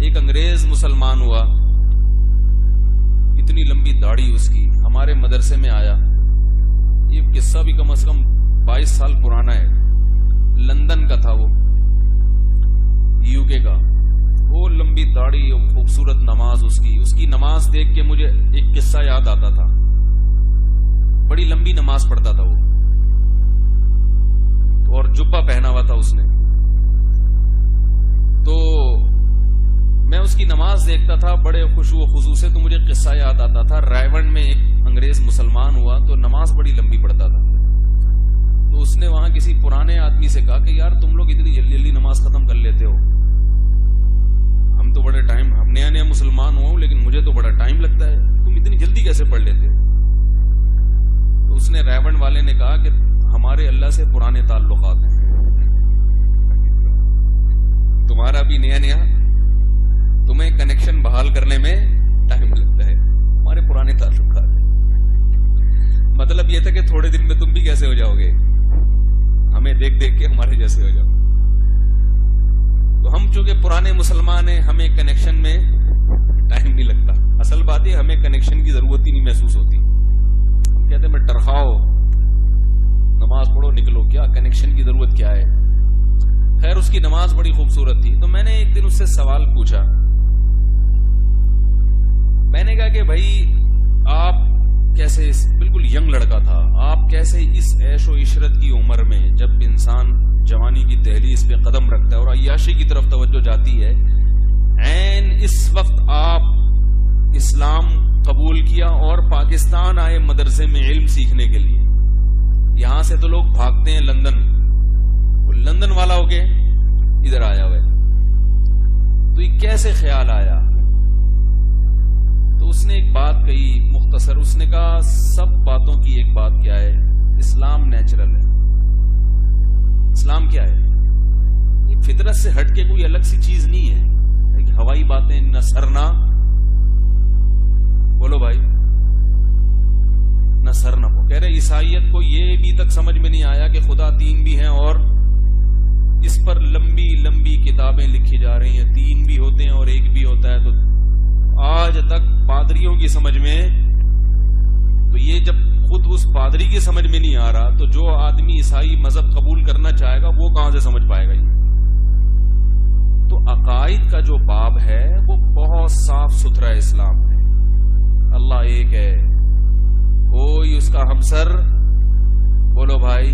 ایک انگریز مسلمان ہوا، اتنی لمبی داڑھی اس کی، ہمارے مدرسے میں آیا. یہ قصہ بھی کم از کم 22 سال پرانا ہے. لندن کا تھا وہ، UK کا. وہ لمبی داڑھی اور خوبصورت نماز اس کی نماز دیکھ کے مجھے ایک قصہ یاد آتا تھا. بڑی لمبی نماز پڑھتا تھا وہ، اور جبہ پہنا ہوا تھا اس نے. تو میں اس کی نماز دیکھتا تھا بڑے خشوع و خضوع سے. تو مجھے قصہ یاد آتا تھا، رائیونڈ میں ایک انگریز مسلمان ہوا تو نماز بڑی لمبی پڑھتا تھا. تو اس نے وہاں کسی پرانے آدمی سے کہا کہ یار تم لوگ اتنی جلدی جلدی نماز ختم کر لیتے ہو، ہم تو بڑے ٹائم، ہم نیا نیا مسلمان ہوں لیکن مجھے تو بڑا ٹائم لگتا ہے، تم اتنی جلدی کیسے پڑھ لیتے ہو؟ تو اس نے رائیونڈ والے نے کہا کہ ہمارے اللہ سے پرانے تعلقات ہیں، تمہارا بھی نیا نیا، تمہیں کنیکشن بحال کرنے میں ٹائم لگتا ہے، ہمارے پرانے تعلقات ہیں. مطلب یہ تھا کہ تھوڑے دن میں تم بھی کیسے ہو جاؤ گے، ہمیں دیکھ دیکھ کے ہمارے جیسے ہو جاؤ. تو ہم چونکہ پرانے مسلمان ہیں، ہمیں کنیکشن میں ٹائم نہیں لگتا. اصل بات ہے ہمیں کنیکشن کی ضرورت ہی نہیں محسوس ہوتی. کہتے ہیں میں ٹرخاؤ، نماز پڑھو نکلو، کیا کنیکشن کی ضرورت کیا ہے. خیر اس کی نماز بڑی خوبصورت تھی. تو میں نے ایک دن اس سے سوال پوچھا. میں نے کہا کہ بھائی آپ کیسے، بالکل ینگ لڑکا تھا، آپ کیسے اس عیش و عشرت کی عمر میں جب انسان جوانی کی دہلیز پہ قدم رکھتا ہے اور عیاشی کی طرف توجہ جاتی ہے، عین اس وقت آپ اسلام قبول کیا اور پاکستان آئے مدرسے میں علم سیکھنے کے لیے. یہاں سے تو لوگ بھاگتے ہیں لندن، لندن والا ہو کے ادھر آیا ہوا ہے. تو یہ کیسے خیال آیا؟ تو اس نے ایک بات کہی مختصر. اس نے کہا سب باتوں کی ایک بات کیا ہے، اسلام نیچرل ہے. اسلام کیا ہے؟ یہ فطرت سے ہٹ کے کوئی الگ سی چیز نہیں ہے. ایک ہوائی باتیں نہ سرنا، بولو بھائی، نہ سر نہ پو. کہہ رہے عیسائیت کو یہ بھی تک سمجھ میں نہیں آیا کہ خدا 3 بھی ہیں اور اس پر لمبی لمبی کتابیں لکھی جا رہی ہیں. 3 بھی ہوتے ہیں اور 1 بھی ہوتا ہے. تو آج تک پادریوں کی سمجھ میں، تو یہ جب خود اس پادری کی سمجھ میں نہیں آ رہا تو جو آدمی عیسائی مذہب قبول کرنا چاہے گا وہ کہاں سے سمجھ پائے گا. تو عقائد کا جو باب ہے وہ بہت صاف ستھرا اسلام ہے. اللہ ایک ہے، کوئی اس کا ہمسر، بولو بھائی،